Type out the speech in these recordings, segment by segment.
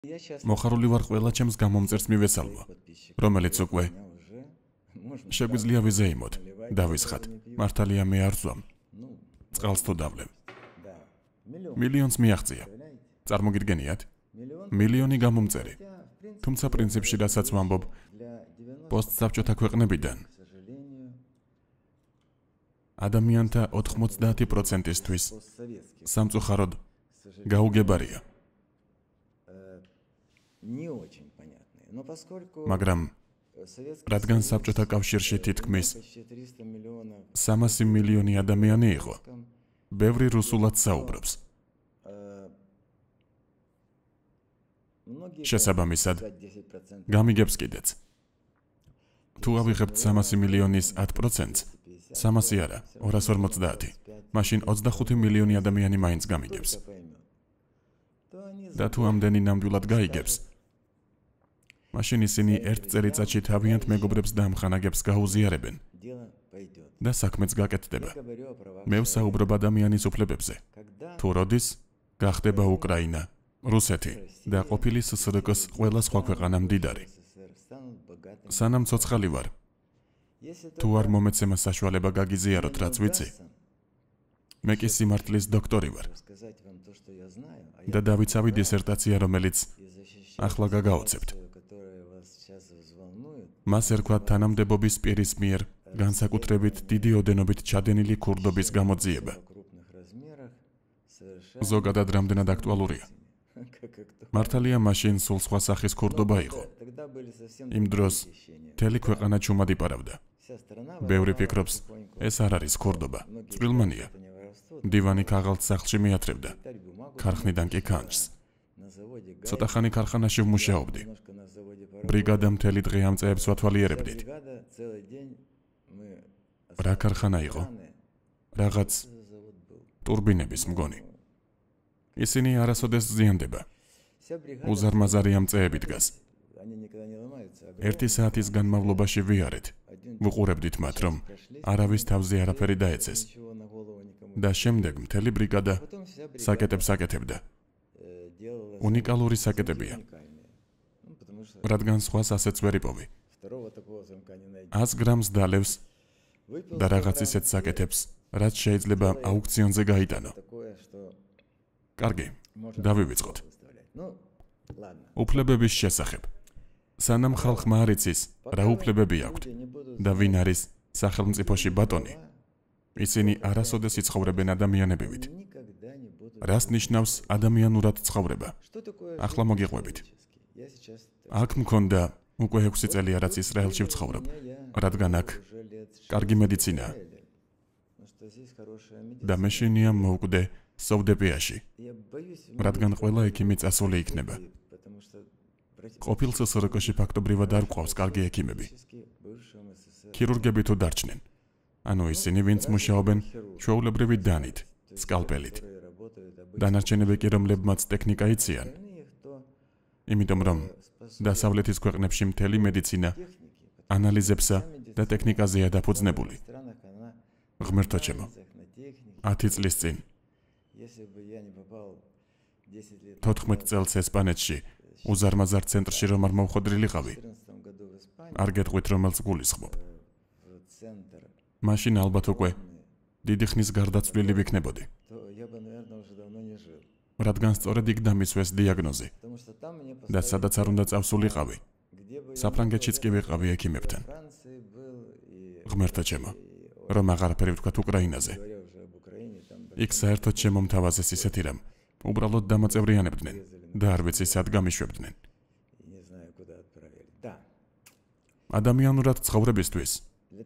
მოხარული ვარ ყველა ჩემს გამომწერს მივესალმო, რომელიც უკვე შეგვიძლია ვიზეიმოთ, დავისხათ, მართალია მე არ ვზვამ, წყალს თუ დავლევ. მილიონს მიაღწია. წარმოგიდგენიათ? მილიონი გამომწერი. თუმცა პრინციპში რასაც ვამბობ, პოსტსაბჭოთა ქვეყნებიდან ადამიანთა 90%-ისთვის სამწუხაროდ გაუგებარია. მაგრამ რადგან საბჭოთა კავშირში თითქმის 300 მილიონი ადამიანი იყო, ბევრი რუსულად საუბრობს. შესაბამისად, გამიგებს კიდეც. თუ ავიღებთ 300 მილიონის 10%-ს, 300 არა, 250, მაშინ 25 მილიონი ადამიანი მაინც გამიგებს. და თუ ამდენი ნამდვილად გაიგებს, მაშინ ისინი ერთ წელიწადში თავიანთ მეგობრებს და ამხანაგებს გაუზიარებენ და საქმეც გაკეთდება. მე ვსაუბრობ ადამიანის უფლებებზე. თუ როდის გახდება უკრაინა, რუსეთი და ყოფილი SSRK-ს ყველა სხვა ქვეყანა მდიდარი. სანამ ცოცხალი ვარ, თუ არ მომეცემა საშუალება გაგიზიაროთ რაც ვიცი, მე კი სიმართლის დოქტორი ვარ და დავიცავი დისერტაცია, რომელიც ახლა გაგაოცებთ. მას ერქვა თანამდებობის პირის მიერ განსაკუთრებით დიდი ოდენობით ჩადენილი ქურდობის გამოძიება. ზოგადად რამდენად აქტუალურია. მართალია მაშინ სულ სხვა სახის ქურდობა იყო. იმ დროს მთელი ქვეყანა ჩუმად იპარავდა. ბევრი ფიქრობს, ეს არ არის ქურდობა, წვრილმანია. დივანი ქაღალდ სახლში მიათრევდა, ქარხნიდან კი კანჭს. ცოტა ხანი ქარხანაში ვმუშაობდი. ბრიგადა მთელი დღე ამ წეებს ვათვალიერებდით. რა ქარხანა იყო? რაღაც ტურბინების მგონი. ისინი არასოდეს ზიანდება. უზარმაზარი ამ წეები დგას. 1 საათის განმავლობაში ვიარეთ. ვუყურებდით მათ, რომ არავის თავზე არაფერი დაეცეს. და შემდეგ მთელი ბრიგადა საკეტებს აკეთებდა. უნიკალური საკეტებია. რადგან სხვას ასეც ვერ იპოვი. 100 გრამს დალევს და რაღაც ისეთ საკეთებს, რაც შეიძლება აუქციონზე გაიტანო. კარგი, დავივიწყოთ. უფლებების შესახებ. სანამ ხალხმა არ იცის, რა უფლებები აქვთ და ვინ არის სახელმწიფოში ბატონი, ისინი არასოდეს იცხოვრებენ ადამიანებივით. რას ნიშნავს ადამიანურად ცხოვრება? ახლა მოგიყვებით. აქ მქონდა უკვე 6 წელია, რაც ისრაელში ვცხოვრობ, რადგან აქ კარგი მეცინაა. და მე შინია მოვკვდე სოვდეპიაში, რადგან ყველა ექიმი წასული იქნება. ყოფილ SSRK-ში ფაქტობრივად არ გვყავს კარგი ექიმები. ქირურგები თუ დარჩნენ. ანუ ისინი, ვინც მუშაობენ ჩვეულებრივი დანით, სკალპელით. დანარჩენები კი, რომლებმაც ტექნიკა იციან. იმიტომ რომ დასავლეთის ქვეყნებში მთელი მედიცინა ანალიზებსა და ტექნიკაზეა დაფუძნებული. ღმერთო ჩემო, 10 წლის წინ 14 წელს ესპანეთში უზარმაზარ ცენტრში რომ არ მოვხოდრილიყავი, არ გეტყვით რომელს გულისხმობ. მაშინ ალბათ უკვე დიდი ხნის გარდაცვლილი ვიქნებოდი. რადგან სწორედ იქ დამისვეს დიაგნოზი და სადაც არ უნდა წავსულიყავი, საფრანგეთშიც კი ვიყავი ექიმებთან. ღმერთო ჩემო, რომ აღარაფერი ვთქვათ უკრაინაზე. იქ საერთოდ შემომთავაზეს ისეთი რამ, უბრალოდ დამაწევრიანებდნენ და არ ვიცი სად გამიშვებდნენ. ადამიანურად ცხოვრებისთვის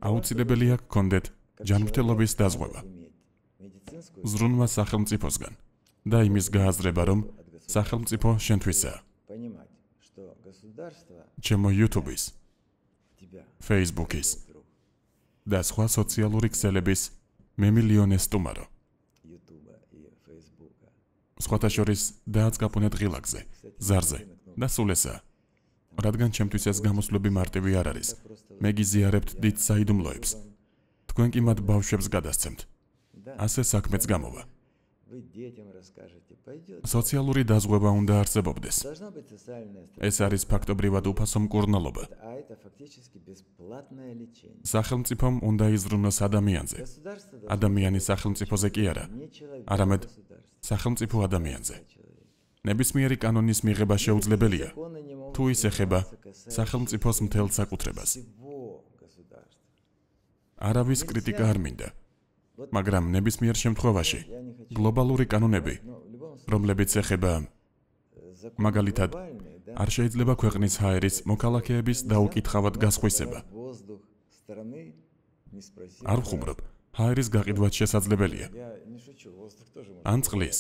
აუცილებელია გქონდეთ ჯანმრთელობის დაზღვევა. ზრუნვა სახელმწიფოსგან და იმის გააზრება, რომ სახელმწიფო შენთვისაა. ჩემო YouTube-ის, Facebook-ის და სხვა სოციალური ქსელების მემილიონე სტუმარო. სხვათა შორის დააწყაპუნეთ ღილაკზე, ზარზე და სულ ესაა. რადგან ჩემთვის ეს გამოსვლები მარტივი არ არის, მე გიზიარებთ დიდ საიდუმლოებს. თქვენ კი მათ ბავშვებს გადასცემთ. ასე საქმეც გამოვა. სოციალური დაზღვევა უნდა არსებობდეს. ეს არის ფაქტობრივად უფასო მკურნალობა. სახელმწიფომ უნდა იზრუნოს ადამიანზე. ადამიანი სახელმწიფოზე კი არა, არამედ სახელმწიფო ადამიანზე. ნებისმიერი კანონის მიღება შეუძლებელია, თუ ის ეხება სახელმწიფოს მთელ საკუთრებას. არავის კრიტიკა არ მინდა, მაგრამ ნებისმიერ შემთხვევაში გლობალური კანონები, რომლებიც ეხება მაგალითად, არ შეიძლება ქვეყნის ჰაერის მოქალაქეების დაუკითხავად გასხვისება. არ ვხუმრობ, ჰაერის გაყიდვაც შესაძლებელია. ან წყლის,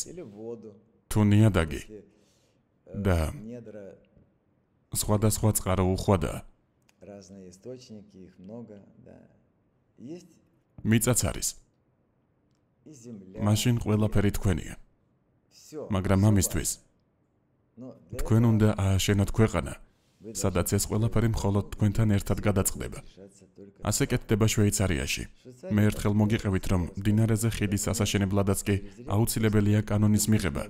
თუ ნიადაგი და სხვადასხვა წყარო უხვადაა. მიწაც არის. მაშინ ყველაფერი თქვენია. მაგრამ ამისთვის თქვენ უნდა ააშენოთ ქვეყანა, სადაც ეს ყველაფერი მხოლოდ თქვენთან ერთად გადაწყდება. ასე კეთდება შვეიცარიაში. მე ერთხელ მოგიყევით, რომ მდინარეზე ხიდის ასაშენებლადაც კი აუცილებელია კანონის მიღება,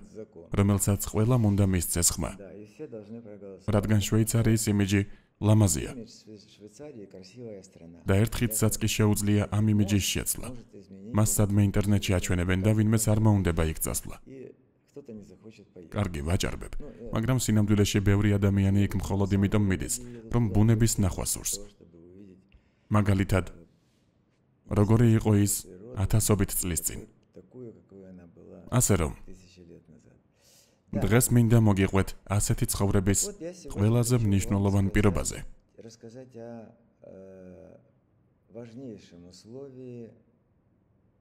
რომელსაც ყველამ უნდა მისცეს ხმა. რადგან შვეიცარიის იმიჯი ლამაზია და ერთ ხიდსაც კი შეუძლია ამ იმიჯის შეცვლა. მას სადმე ინტერნეტში აჩვენებენ და ვინმეს არ მოუნდება იქ წასვლა. კარგი, ვაჭარბებ, მაგრამ სინამდვილეში ბევრი ადამიანი იქ მხოლოდ იმიტომ მიდის, რომ ბუნების ნახვა სურს. მაგალითად, როგორი იყო ის 1000-ობით წლის წინ. ასე რომ, დღეს მინდა მოგიყვეთ ასეთი ცხოვრების ყველაზე მნიშვნელოვან პირობაზე.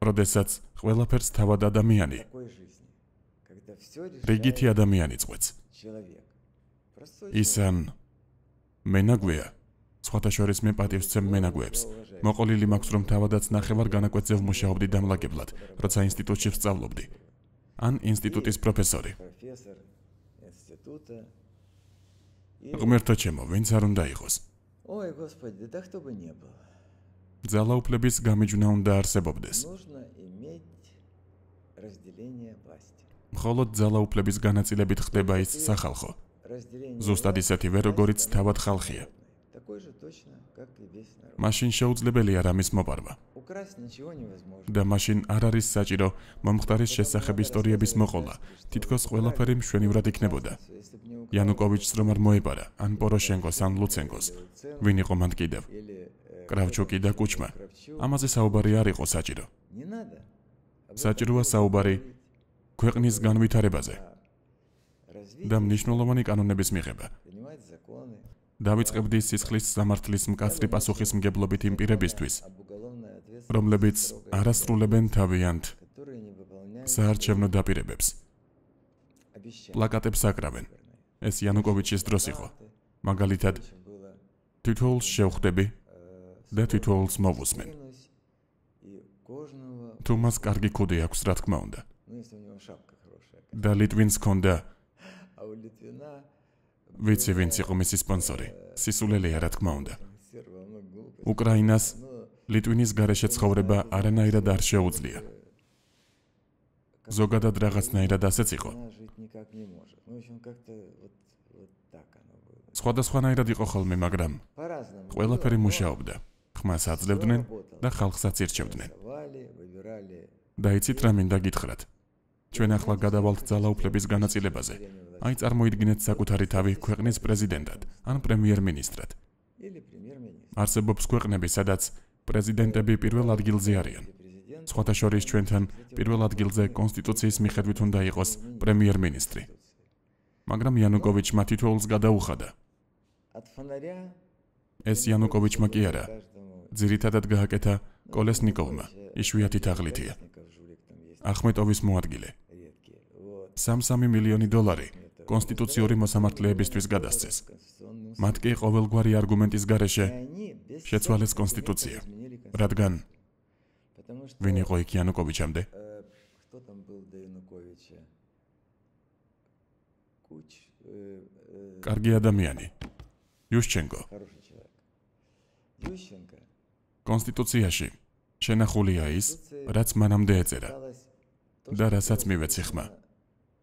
როდესაც ყველაფერს თავად ადამიანი, რიგითი ადამიანი წყვეტს. ის მენაგვეა, სხვათა შორის მე პატივს ვცემ მენაგვეებს. მოყოლილი მაქვს, რომ თავადაც ნახევარ განაკვეთზე ვმუშაობდი დამლაგებლად, როცა ინსტიტუტში ვსწავლობდი. ან ინსტიტუტის პროფესორი. ღმერთო ჩემო, ვინც არ უნდა იყოს. ძალაუფლების გამიჯვნა უნდა არსებობდეს. მხოლოდ ძალაუფლების განაწილებით ხდება ის სახალხო. ზუსტად ისეთივე, როგორიც თავად ხალხია. მაშინ შეუძლებელია რამის მოპარვა. და მაშინ არ არის საჭირო მომხდარის შესახებ ისტორიების მოყოლა, თითქოს ყველაფერი მშვენივრად იქნებოდა. იანუკოვიჩს რომ არ მოეპარა, ან პოროშენკოს, ან ლუცენკოს, ვინ იყო მანდ კიდევ, კრავჩუკი და კუჩმა. ამაზე საუბარი არ იყო საჭირო. საჭიროა საუბარი ქვეყნის განვითარებაზე და მნიშვნელოვანი კანონების მიღება. დავიწყებდი სისხლის სამართლის მკაცრი პასუხისმგებლობით იმ პირებისთვის, რომლებიც არასრულებენ თავიანთ საარჩევნო დაპირებებს. პლაკატებს აკრავენ. ეს იანუკოვიჩის დროს იყო. მაგალითად, თითოეულს შევხვდები და თითოეულს მოვუსმენ. თუ მას კარგი ქუდი აქვს, რა თქმა უნდა. და ლიტვინს ჰქონდა, ვიცი ვინც იყო მისი სპონსორი, სისულელეა რა თქმა უნდა. უკრაინას ლიტვინის გარეშე ცხოვრება არანაირად არ შეუძლია. ზოგადად რაღაცნაირად ასეც იყო. სხვადასხვანაირად იყო ხოლმე, მაგრამ ყველაფერი მუშაობდა. ხმას აძლევდნენ და ხალხსაც ირჩევდნენ. და იცით რა მინდა გითხრათ? ჩვენ ახლა გადავალთ ძალაუფლების განაწილებაზე. აი წარმოიდგინეთ საკუთარი თავი ქვეყნის პრეზიდენტად ან პრემიერ-მინისტრად. არსებობს ქვეყნები, სადაც პრეზიდენტები პირველ ადგილზე არიან. სხვათა შორის ჩვენთან პირველ ადგილზე კონსტიტუციის მიხედვით უნდა იყოს პრემიერ-მინისტრი. მაგრამ იანუკოვიჩმა თითოეულს გადაუხადა. ეს იანუკოვიჩმა კი არა, ძირითადად გააკეთა კოლესნიკოვმა, იშვიათი თაღლითია. ახმეტოვის მოადგილე. 3 მილიონი დოლარი კონსტიტუციური მოსამართლეებისთვის გადასცეს. მათ კი ყოველგვარი არგუმენტის გარეშე შეცვალეს კონსტიტუცია, რადგან ვინ იყო იქ იანუკოვიჩამდე? კარგი ადამიანი, იუშჩენკო. კონსტიტუციაში შენახულია ის, რაც მანამდე ეწერა. და რასაც მივეცი ხმა.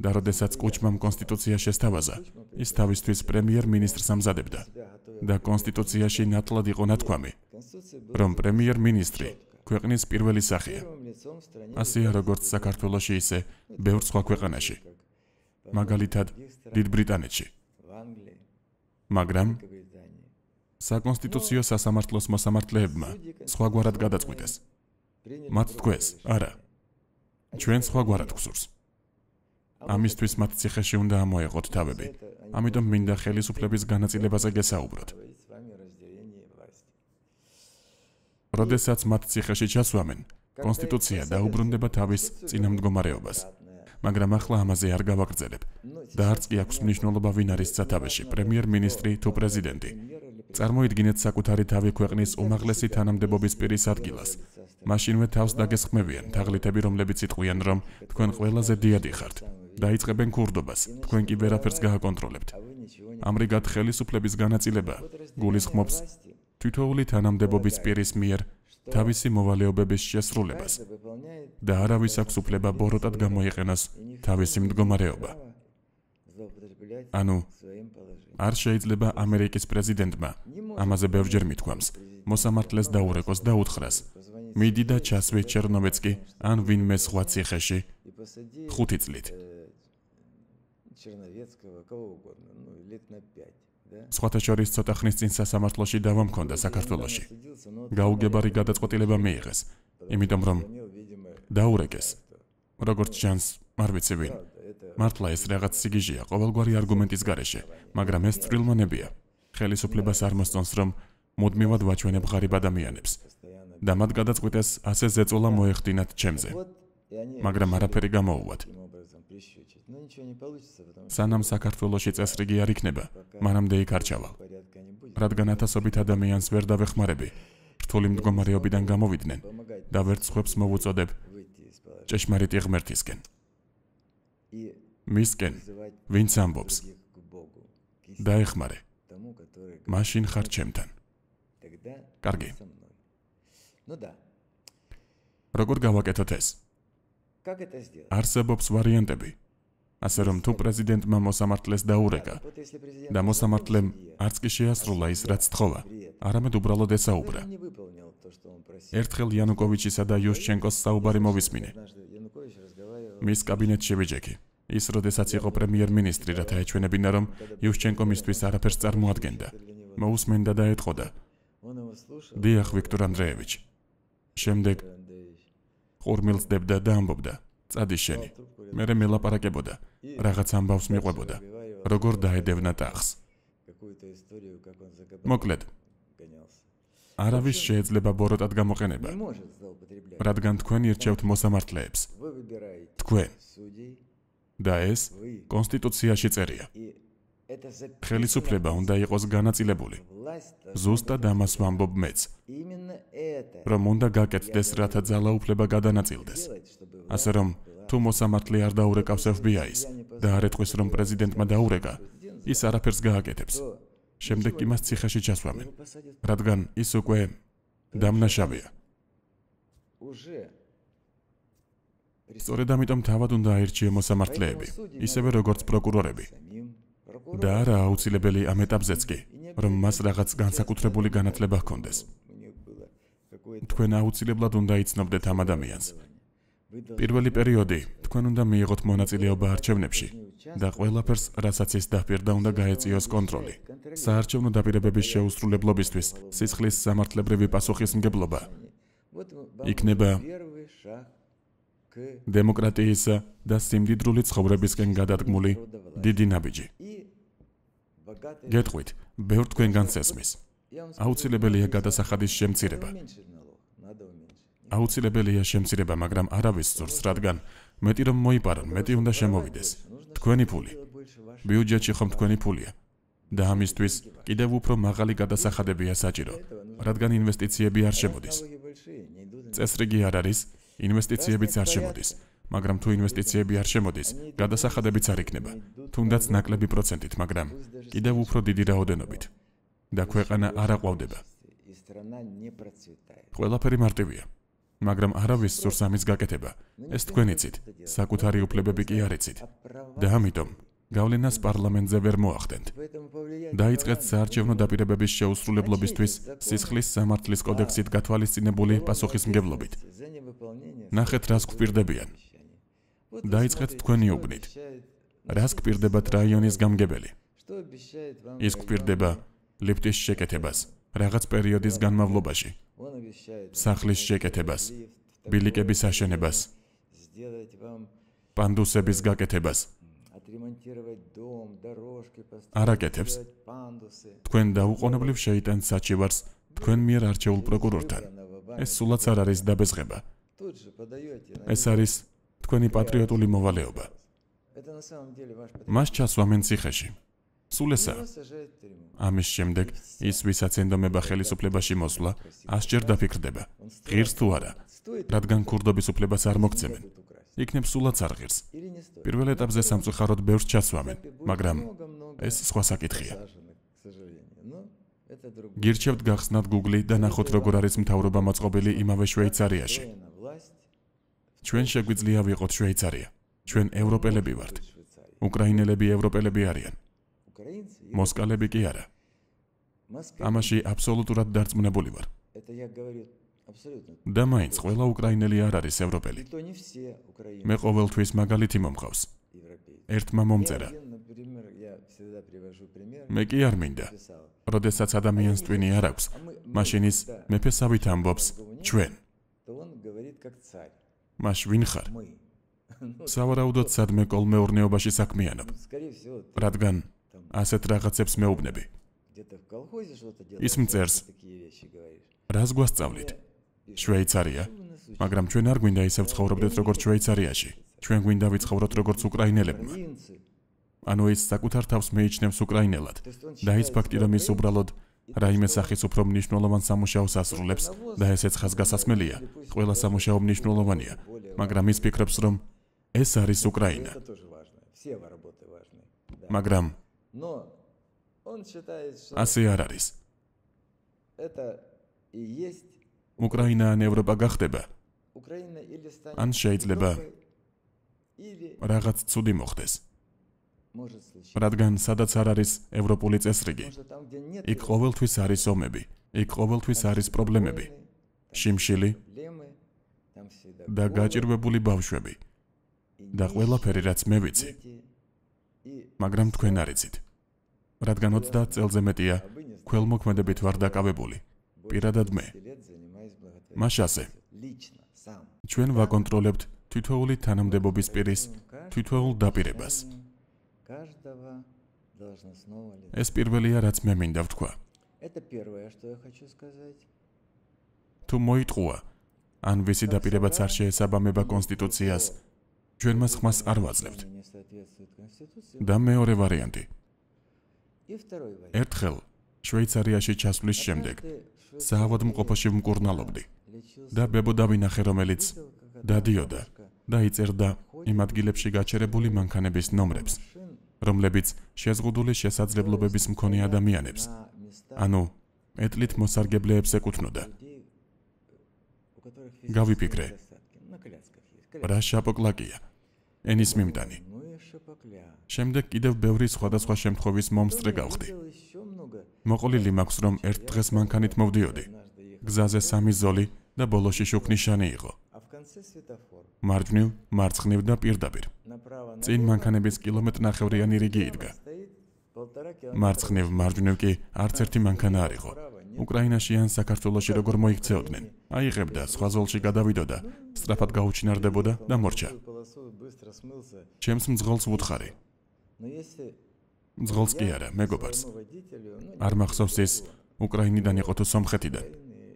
და როდესაც კუჩმამ კონსტიტუცია შესთავაზა, ის თავისთვის პრემიერ-მინისტრს ამზადებდა და კონსტიტუციაში ნათლად იყო ნათქვამი, რომ პრემიერ-მინისტრი ქვეყნის პირველი სახეა. ასეა როგორც საქართველოში, ისე ბევრ სხვა ქვეყანაში, მაგალითად დიდ ბრიტანეთში. მაგრამ საკონსტიტუციო სასამართლოს მოსამართლეებმა სხვაგვარად გადაწყვიტეს. მათ თქვეს, არა, ჩვენ სხვაგვარად გვსურს. ამისთვის მათ ციხეში უნდა ამოეყოთ თავები, ამიტომ მინდა ხელისუფლების განაწილებაზე გესაუბროთ. როდესაც მათ ციხეში ჩასვამენ, კონსტიტუცია დაუბრუნდება თავის წინამდგომარეობას. მაგრამ ახლა ამაზე არ გავაგრძელებ და არც კი აქვს მნიშვნელობა ვინ არის სათავეში, პრემიერ-მინისტრი თუ პრეზიდენტი. წარმოიდგინეთ საკუთარი თავი ქვეყნის უმაღლესი თანამდებობის პირის ადგილას. მაშინვე თავს დაგესხმევიან თაღლითები, რომლებიც იტყვიან, რომ თქვენ ყველაზე დიადი ხართ. დაიწყებენ ქურდობას, თქვენ კი ვერაფერს გააკონტროლებთ. ამრიგად ხელისუფლების განაწილება გულისხმობს თითოეული თანამდებობის პირის მიერ თავისი მოვალეობების შესრულებას და არავის აქვს უფლება ბოროტად გამოიყენოს თავისი მდგომარეობა. ანუ არ შეიძლება ამერიკის პრეზიდენტმა, ამაზე ბევრჯერ მithქვამს, მოსამართლეს დაურეკოს და უთხრას, მიდი და ჩასვე ჩერნოვეცკი ან ვინმე სხვა ციხეში 5 წლით. სხვათა შორის ცოტა ხნის წინ სასამართლოში დავა მქონდა საქართველოში. გაუგებარი გადაწყვეტილება მიიღეს, იმიტომ რომ დაურეკეს, როგორც ჩანს, არ ვიცი ვინ. მართლა ეს რაღაც სიგიჟეა ყოველგვარი არგუმენტის გარეშე, მაგრამ ეს წვრილმანებია. ხელისუფლებას არ მოსწონს, რომ მუდმივად ვაჩვენებ ღარიბ ადამიანებს და მათ გადაწყვიტეს ასე ზეწოლა მოეხდინათ ჩემზე. მაგრამ არაფერი გამოუვათ. სანამ საქართველოში წესრიგი არ იქნება, მანამდე იქ არ ჩავალ. რადგან ათასობით ადამიანს ვერ დავეხმარები, რთული მდგომარეობიდან გამოვიდნენ და ვერც სხვებს მოვუწოდებ ჭეშმარიტი ღმერთისკენ. მისკენ, ვინც ამბობს, დაეხმარე, მაშინ ხარ ჩემთან. კარგი. როგორ გავაკეთოთ ეს? არსებობს ვარიანტები. ასე რომ თუ პრეზიდენტმა მოსამართლეს დაურეკა და მოსამართლემ არც კი შეასრულა ის, რაც თხოვა, არამედ უბრალოდ ესაუბრა. ერთხელ იანუკოვიჩისა და იუშჩენკოს საუბარი მოვისმინე. მის კაბინეტში ვიჯექი. ის როდესაც იყო პრემიერ-მინისტრი, რათა ეჩვენებინა, რომ იუშჩენკო მისთვის არაფერს წარმოადგენდა. მოусმენდა და ეტყოდა. დიახ, ვიქტორ ანდრეევიჩ. შემდეგ ყურმილსდებდა და ამბობდა, წადი შენი. მერე მელაპარაკებოდა, რაღაც ამბავს მიყვებოდა, როგორ დაედევნა ტახს. მოკლედ, არავის შეეძლება ბოროტად გამოყენება, რადგან თქვენ ირჩევთ მოსამართლეებს. თქვენ. და ეს კონსტიტუციაში წერია. ხელისუფლება უნდა იყოს განაწილებული. ზუსტად ამას ვამბობ მეც, რომ უნდა გაკეთდეს, რათა ძალაუფლება გადანაწილდეს. ასე რომ, თუ მოსამართლე არ დაურეკავს FBI-ს და არ ეტყვის, რომ პრეზიდენტმა დაურეკა, ის არაფერს გააკეთებს. შემდეგ კი მას ციხეში ჩასვამენ, რადგან ის უკვე დამნაშავეა. სწორედ ამიტომ თავად უნდა აირჩიო მოსამართლეები, ისევე როგორც პროკურორები. და არა აუცილებელი ამ ეტაპზეც კი, რომ მას რაღაც განსაკუთრებული განათლება ჰქონდეს. თქვენ აუცილებლად უნდა იცნობდეთ ამ ადამიანს. პირველი პერიოდი თქვენ უნდა მიიღოთ მონაწილეობა არჩევნებში და ყველაფერს, რასაც ის დაპირდა, უნდა გაეწიოს კონტროლი. საარჩევნო დაპირებების შეუსრულებლობისთვის სისხლის სამართლებრივი პასუხისმგებლობა იქნება დემოკრატიისა და სიმდიდრული ცხოვრებისკენ გადადგმული დიდი ნაბიჯი. გეტყვით, ბევრ თქვენგანს ესმის. აუცილებელია გადასახადის შემცირება. აუცილებელია შემცირება, მაგრამ არავის სწორს, რადგან მეტი რომ მოიპარონ, მეტი უნდა შემოვიდეს. თქვენი ფული. ბიუჯეტში ხომ თქვენი ფულია. და ამისთვის კიდევ უფრო მაღალი გადასახადებია საჭირო, რადგან ინვესტიციები არ შემოდის. წესრიგი არ არის, ინვესტიციებიც არ შემოდის. მაგრამ თუ ინვესტიციები არ შემოდის, გადასახადებიც არ იქნება. თუნდაც ნაკლები პროცენტით, მაგრამ კიდევ უფრო დიდი რაოდენობით. და ქვეყანა არ აყვავდება. ყველაფერი მარტივია. მაგრამ არავის სურს ამის გაკეთება. ეს თქვენ იცით, საკუთარი უფლებები კი არ იცით. და ამიტომ გავლენას პარლამენტზე ვერ მოახდენთ. დაიწყეთ საარჩევნო დაპირებების შეუსრულებლობისთვის სისხლის სამართლის კოდექსით გათვალისწინებული პასუხისმგებლობით. ნახეთ, რას გვპირდებიან. დაიწყეთ თქვენი უბნით. რას გვპირდებათ რაიონის გამგებელი? ის გვპირდება ლიფტის შეკეთებას რაღაც პერიოდის განმავლობაში, სახლის შეკეთებას, ბილიკების აშენებას, პანდუსების გაკეთებას. არაკეთებს. თქვენ დაუყოვნებლივ შეიტანთ საჩივარს თქვენ მიერ არჩეულ პროკურორთან. ეს სულაც არ არის დაბეზღება. ეს არის თქვენი პატრიოტული მოვალეობა. მას ჩასვამენ ციხეში. სულ ესა. ამის შემდეგ ის, ვისაც ენდომება ხელისუფლებაში მოსვლა, 100-ჯერ დაფიქრდება, ღირს თუ არა, რადგან ქურდობის უფლებას არ მოგცემენ. იქნებ სულაც არ ღირს. პირველ ეტაპზე სამწუხაროდ ბევრს ჩასვამენ, მაგრამ ეს სხვა საკითხია. გირჩევთ გახსნათ Google და ნახოთ როგორ არის მთავრობა მოწყობილი იმავე შვეიცარიაში. ჩვენ შეგვიძლია ვიყოთ შვეიცარია. ჩვენ ევროპელები ვართ. უკრაინელები ევროპელები არიან. მოსკალები კი არა. ამაში აბსოლუტურად დარწმუნებული ვარ. და მაინც ყველა უკრაინელი არ არის ევროპელი. მე ყოველთვის მაგალითი მომყავს. ერთმა მომწერა. მე კი არ მინდა. როდესაც ადამიანს ტვინი არ აქვს, მაშინ ის მეფესავით ამბობს ჩვენ. მას ვინ ხარ? სავარაუდოდ სადმე კოლმეურნეობაში საქმიანობ. რადგან ასეთ რაღაცებს მეუბნები. ის მწერს, რას გვასწავლით? შვეიცარია, მაგრამ ჩვენ არ გვინდა ისევ ცხოვრობდეთ როგორც შვეიცარიაში. ჩვენ გვინდა ვიცხოვროთ როგორც უკრაინელებმა. ანუ ის საკუთარ თავს მეიჩნევს უკრაინელად და ის ფაქტი, რომ ის უბრალოდ რაიმე სახის უფრო მნიშვნელოვან სამუშაოს ასრულებს და ესეც ხაზგასასმელია, ყველა სამუშაო მნიშვნელოვანია, მაგრამ ის ფიქრობს, რომ ეს არის უკრაინა. მაგრამ ასე არ არის. უკრაინა ან ევროპა გახდება, ან შეიძლება რაღაც ცუდი მოხდეს. რადგან სადაც არ არის ევროპული წესრიგი, იქ ყოველთვის არის ომები, იქ ყოველთვის არის პრობლემები, შიმშილი და გაჭირვებული ბავშვები და ყველაფერი, რაც მე ვიცი. მაგრამ თქვენ არ იცით. რადგან 30 წელზე მეტია ქველმოქმედებით ვარ დაკავებული, პირადად მე. მაშასე ჩვენ ვაკონტროლებთ თითოეული თანამდებობის პირის თითოეულ დაპირებას. ეს პირველია, რაც მე მინდა ვთქვა. თუ მოიტყუა, ან ვისი დაპირებაც არ შეესაბამება კონსტიტუციას, ჩვენ მას ხმას არ ვაძლევთ. და მეორე ვარიანტი. ერთხელ შვეიცარიაში ჩასვლის შემდეგ საავადმყოფოში ვმკურნალობდი და ბებოდა ვინახე, რომელიც დადიოდა და იწერდა იმ ადგილებში გაჩერებული მანქანების ნომრებს, რომლებიც შეზღუდული შესაძლებლობების მქონე ადამიანებს, ანუ ეტლით მოსარგებლეებს ეკუთვნოდა. გავიფიქრე, რა შაპოკლაკია, ენის მიმტანი. შემდეგ კიდევ ბევრი სხვადასხვა შემთხვევის მომსწრე გავხდი. მოყოლილი მაქვს, რომ ერთ დღეს მანქანით მოვდიოდი. გზაზე 3 ზოლი და ბოლოში შუქნიშანი იყო. მარჯვნივ, მარცხნივ და პირდაპირ. წინ მანქანების კილომეტრნახევრიანი რიგი იდგა. მარცხნივ, მარჯვნივ კი არც ერთი მანქანა არ იყო. უკრაინაში ან საქართველოში როგორ მოიქცეოდნენ. აიღებდა, სხვა ზოლში გადავიდოდა, სწრაფად გაუჩინარდებოდა და მორჩა. ჩემს მძღოლს ვუთხარი. მძღოლს კი არა, მეგობარს. არ მახსოვს ის უკრაინიდან იყო თუ სომხეთიდან.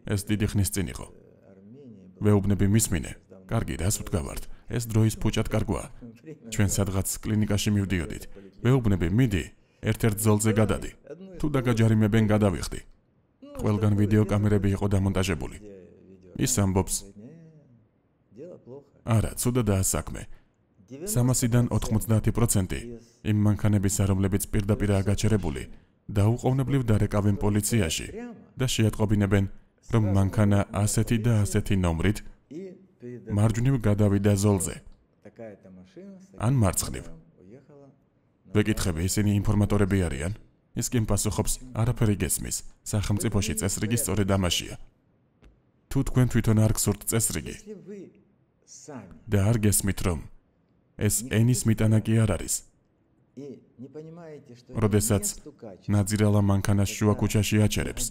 ეს დიდი ხნის წინ იყო. ვეუბნები მისმინე. კარგი, რას ვდგავართ? ეს დროის ფუჭად კარგვაა. ჩვენ სადღაც კლინიკაში მივდიოდით. ვეუბნები, მიდი, ერთ-ერთ ზოლზე გადადი. თუ დაგაჯარიმებენ, გადავიხდი. ყველგან ვიდეო კამერები იყო დამონტაჟებული. ის ამბობს, არა, ცუდადაა საქმე. 300-დან 90% იმ მანქანებისა, რომლებიც პირდაპირაა გაჩერებული, დაუყოვნებლივ დარეკავენ პოლიციაში და შეატყობინებენ, რომ მანქანა ასეთი და ასეთი ნომრით მარჯვნივ გადავიდა ზოლზე. ან მარცხნივ. ვეკითხები, ისინი ინფორმატორები არიან? ის კი პასუხობს, არაფერი გესმის. სახელმწიფოში წესრიგი სწორედ ამაშია. თუ თქვენ თვითონ არ გსურთ წესრიგი და არ გესმით, რომ ეს ენის მიტანა კი არ არის. როდესაც ნაძირალა მანქანას შუა ქუჩაში აჩერებს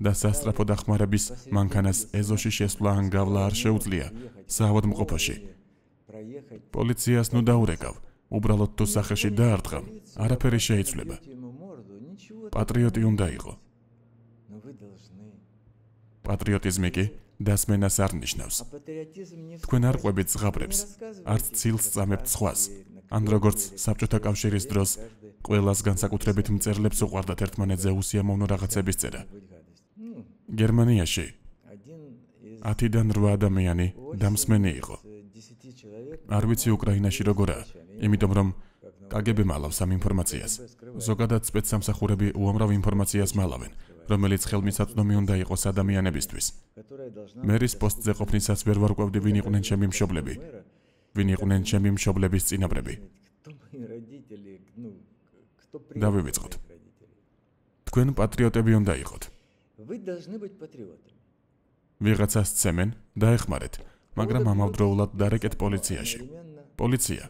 და სასტრაფო დახმარების მანქანას ეზოში შესვლა ან გავლა არ შეუძლია საავადმყოფოში. პოლიციას ნუ დაურეკავ, უბრალოდ თუ სახეში დაარტყამ, არაფერი შეიცვლება. პატრიოტი უნდა იყო. პატრიოტიზმი კი დასმენას არ ნიშნავს. თქვენ არ ყვებით ზღაპრებს, არც ცილს წამებთ სხვას, ან როგორც საბჭოთა კავშირის დროს ყველას განსაკუთრებით მწერლებს უყვარდათ ერთმანეთზე უსიამოვნო რაღაცების წერა. გერმანიაში 10-დან 8 ადამიანი დამსმენი იყო. არ ვიცი უკრაინაში როგორაა, იმიტომ რომ კგბ მალავს ამ ინფორმაციას. ზოგადად სპეცსამსახურები უამრავ ინფორმაციას მალავენ, რომელიც ხელმისაწვდომი უნდა იყოს ადამიანებისთვის. მერის პოსტზე ყოფნისას ვერ ვარკვევდი ვინ იყვნენ ჩემი მშობლები, ვინ იყვნენ ჩემი მშობლების წინაპრები. დავივიწყოთ. თქვენ პატრიოტები უნდა იყოთ. ვიღაცას ცემენ, დაეხმარეთ, მაგრამ ამავდროულად დარეკეთ პოლიციაში. პოლიცია.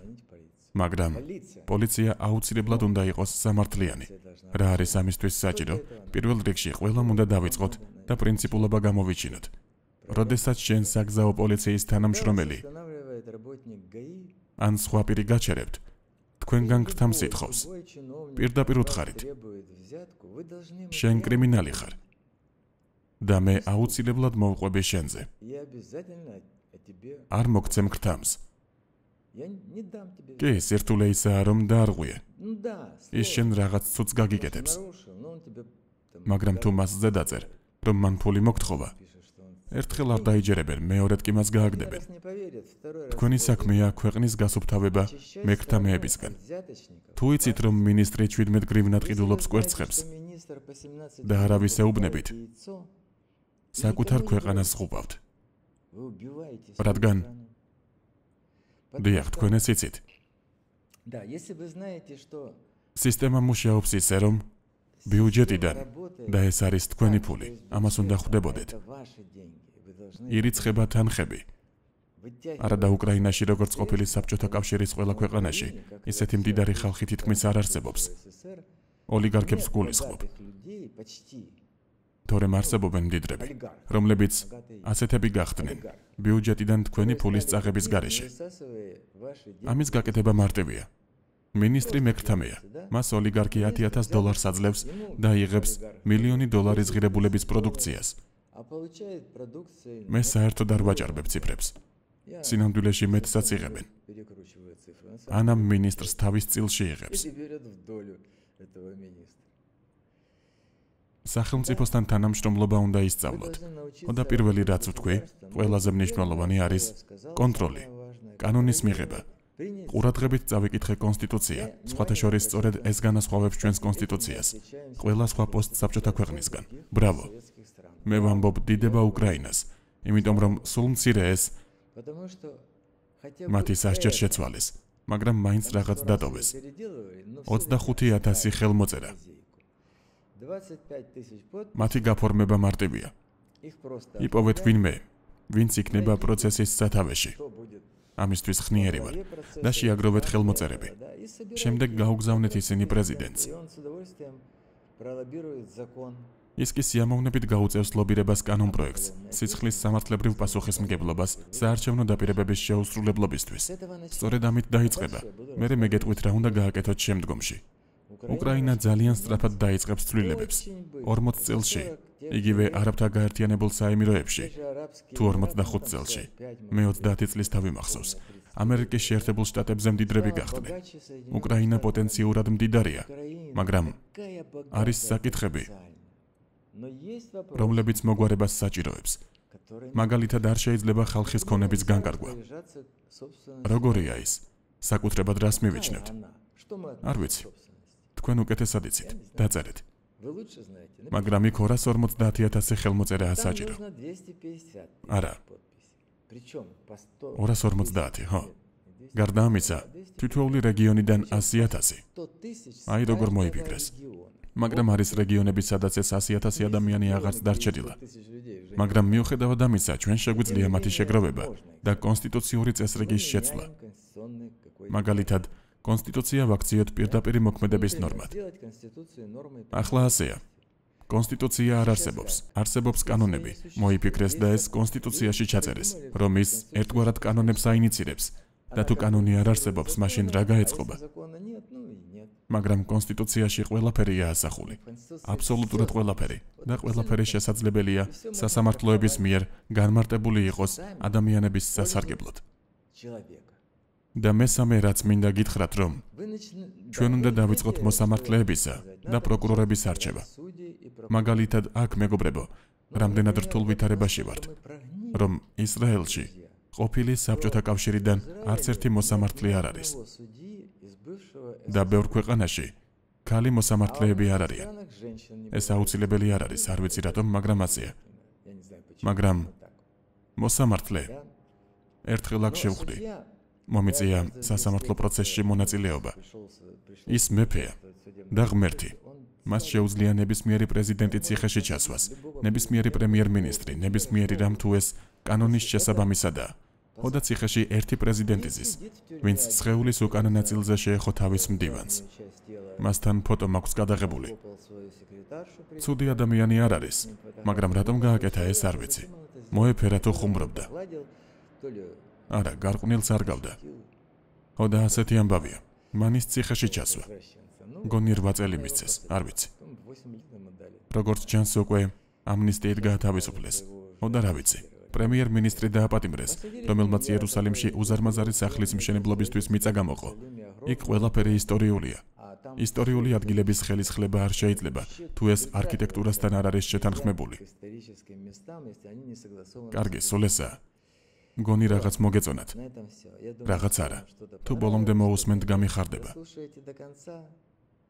მაგრამ პოლიცია აუცილებლად უნდა იყოს სამართლიანი. რა არის ამისთვის საჭირო? პირველ რიგში ყველამ უნდა დავიწყოთ და პრინციპულობა გამოვიჩინოთ. როდესაც შენ საგზაო პოლიციის თანამშრომელი ან სხვა პირი გაჩერებთ, თქვენგან გრთამს ითხოვს. პირდაპირ უთხარით. შენ კრიმინალი ხარ. და მე აუცილებლად მოვყვები შენზე. არ მოგცემ გრთამს. კი, სირთულე ისაა, რომ დაარღვიე. ის შენ რაღაც ცუდს გაგიკეთებს. მაგრამ თუ მასზე დაწერ, რომ მან ფული მოგთხოვა, ერთხელ არ დაიჯერებენ, მეორედ კი მას გააგდებენ. თქვენი საქმეა ქვეყნის გასუფთავება მეკრთამეებისგან. თუ იცით, რომ მინისტრი 17 გრივნად ყიდულობს კვერცხებს და არავის ეუბნებით, საკუთარ ქვეყანას ღუპავთ. რადგან დიახ, თქვენ ეს იცით. სისტემა მუშაობს ისე, რომ ბიუჯეტიდან და ეს არის თქვენი ფული, ამას უნდა ხვდებოდეთ. ირიცხება თანხები. არადა უკრაინაში, როგორც ყოფილი საბჭოთა კავშირის ყველა ქვეყანაში, ისეთი მდიდარი ხალხი თითქმის არ არსებობს. ოლიგარქებს გულისხმობ. თორემ არსებობენ მდიდრები, რომლებიც ასეთები გახდნენ ბიუჯეტიდან თქვენი ფულის წაღების გარეშე. ამის გაკეთება მარტივია. მინისტრი მეკრთამეა, მას ოლიგარქი $10,000 აძლევს და იღებს $1,000,000 ღირებულების პროდუქციას. მე საერთოდ არ ვაჭარბებ ციფრებს. სინამდვილეში მეტსაც იღებენ. ანამ მინისტრს თავის წილში იღებს. სახელმწიფოსთან თანამშრომლობა უნდა ისწავლოთ. და პირველი რაც ვთქვი, ყველაზე მნიშვნელოვანი არის კონტროლი, კანონის მიღება. ყურადღებით წავიკითხე კონსტიტუცია, სხვათა შორის სწორედ ეს განასხვავებს ჩვენს კონსტიტუციას, ყველა სხვა პოსტსაბჭოთა ქვეყნისგან. ბრავო! მე ვამბობ დიდება უკრაინას, იმიტომ რომ სულ მცირე ეს მათი სასჯერ შეცვალეს, მაგრამ მაინც რაღაც დატოვეს. 25,000 ხელმოწერა. მათი გაფორმება მარტივია. იპოვეთ ვინმე, ვინც იქნება პროცესის სათავეში. ამისთვის ხნიერი ვარ და შეაგროვეთ ხელმოწერები. შემდეგ გაუგზავნეთ ისინი პრეზიდენტს. ის კი სიამოვნებით გაუწევს ლობირებას კანონპროექტს, სიცხლის სამართლებრივ პასუხისმგებლობას საარჩევნო დაპირებების შეუსრულებლობისთვის. სწორედ ამით დაიწყება. მერე მეგეტყვით რა უნდა გააკეთოთ შემდგომში. უკრაინა ძალიან სწრაფად დაიწყებს ცვლილებებს. 40 წელში, იგივე არაბთა გაერთიანებულ საემიროებში, თუ 45 წელში, მე 30 წლის თავი მახსოვს. ამერიკის შეერთებულ შტატებზე მდიდრები გახდნენ. უკრაინა პოტენციურად მდიდარია, მაგრამ არის საკითხები, რომლებიც მოგვარებას საჭიროებს. მაგალითად არ შეიძლება ხალხის ქონების განკარგვა. როგორია ის? საკუთრებად რას მივიჩნევთ? არ ვიცი. თქვენ უკეთესად იცით, დაწერეთ. მაგრამ იქ 250,000 ხელმოწერაა საჭირო. არა. 250, ხო. გარდა ამისა, თითოეული რეგიონიდან 100,000. აი როგორ მოიფიქრეს. მაგრამ არის რეგიონები, სადაც ეს 100,000 ადამიანი აღარც დარჩენილა. მაგრამ მიუხედავად ამისა, ჩვენ შეგვიძლია მათი შეგროვება და კონსტიტუციური წესრიგის შეცვლა. მაგალითად, კონსტიტუცია ვაქციოთ პირდაპირ მოქმედების ნორმად. ახლა ასეა. კონსტიტუცია არ არსებობს. არსებობს კანონები. მოიფიქრეს და ეს კონსტიტუციაში ჩაწერეს, რომ ის ერთგვარად კანონებს აინიცირებს. და თუ კანონი არ არსებობს, მაშინ რა გაეწყობა? მაგრამ კონსტიტუციაში ყველაფერია ასახული. აბსოლუტურად ყველაფერი. და ყველაფერი შესაძლებელია სასამართლოების მიერ განმარტებული იყოს ადამიანების სასარგებლოდ. და მესამე რაც მინდა გითხრათ, რომ ჩვენ უნდა დავიწყოთ მოსამართლეებისა და პროკურორების არჩევა. მაგალითად, აქ მეგობრებო, რამდენად რთულ ვითარებაში ვართ, რომ ისრაელში ყოფილი საბჭოთა კავშირიდან არც ერთი მოსამართლე არ არის. და ბევრ ქვეყანაში ქალი მოსამართლეები არ არიან. ეს აუცილებელი არ არის, არ ვიცი რატომ, მაგრამ ასეა. მაგრამ მოსამართლე ერთხელ აქ შევხვდი. მომიწია სასამართლო პროცესში მონაწილეობა. ის მეფეა და ღმერთი. მას შეუძლია ნებისმიერი პრეზიდენტი ციხეში ჩასვას, ნებისმიერი პრემიერ-მინისტრი, ნებისმიერი რამ თუ ეს კანონის შესაბამისადაა. ხოდა ციხეში ერთი პრეზიდენტი ზის, ვინც სხეულის უკან ნაწილზე შეეხო თავის მდივანს. მასთან ფოტო მაქვს გადაღებული. ცუდი ადამიანი არ არის, მაგრამ რატომ გააკეთა ეს არ ვიცი. მოეფერა თუ ხუმრობდა. არა, გარყვნილს არ გავდა. ხოდა ასეთი ამბავია. მანის ციხეში ჩასვა. გონი 8 წელი მისცეს, არ ვიცი. როგორც ჩანს უკვე ამნისტიით გაათავისუფლეს. ხოდა რა ვიცი. პრემიერ-მინისტრი დააპატიმრეს, რომელმაც იერუსალიმში უზარმაზარი სახლის მშენებლობისთვის მიწა გამოყო. იქ ყველაფერი ისტორიულია. ისტორიული ადგილების ხელისხლება არ შეიძლება, თუ ეს არქიტექტურასთან არ არის შეთანხმებული. კარგი, სულ ესაა. გონი რაღაც მოგეწონათ. რაღაც არა. თუ ბოლომდე მოусმენთ, გამიხარდება.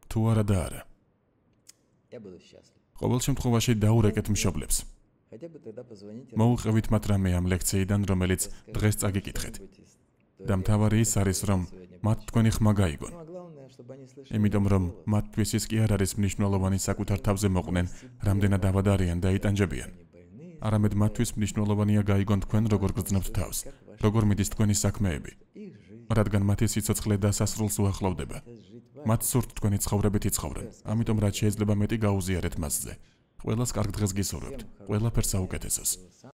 თუ არა და არა. ყოველ შემთხვევაში დაურეკეთ მშობლებს. მოუყევით მათ რამე ამ ლექციიდან, რომელიც დღეს წაგიკითხეთ. და მთავარი ის არის, რომ მათ თქვენი ხმა გაიგონ. იმიტომ რომ მათთვის ის კი არ არის მნიშვნელოვანი საკუთარ თავზე მოყვნენ, რამდენად ავადარიან და იტანჯებიან. არამედ მათთვის მნიშვნელოვანია გაიგონ თქვენ როგორ გრძნობთ თავს, როგორ მიდის თქვენი საქმეები. რადგან მათი სიცოცხლე დასასრულს უახლოვდება. მათ სურთ თქვენი ცხოვრებით იცხოვრონ, ამიტომ რაც შეიძლება მეტი გაუზიარეთ მასზე. ყველას კარგ დღეს გისურვებთ, ყველაფერს საუკეთესოს.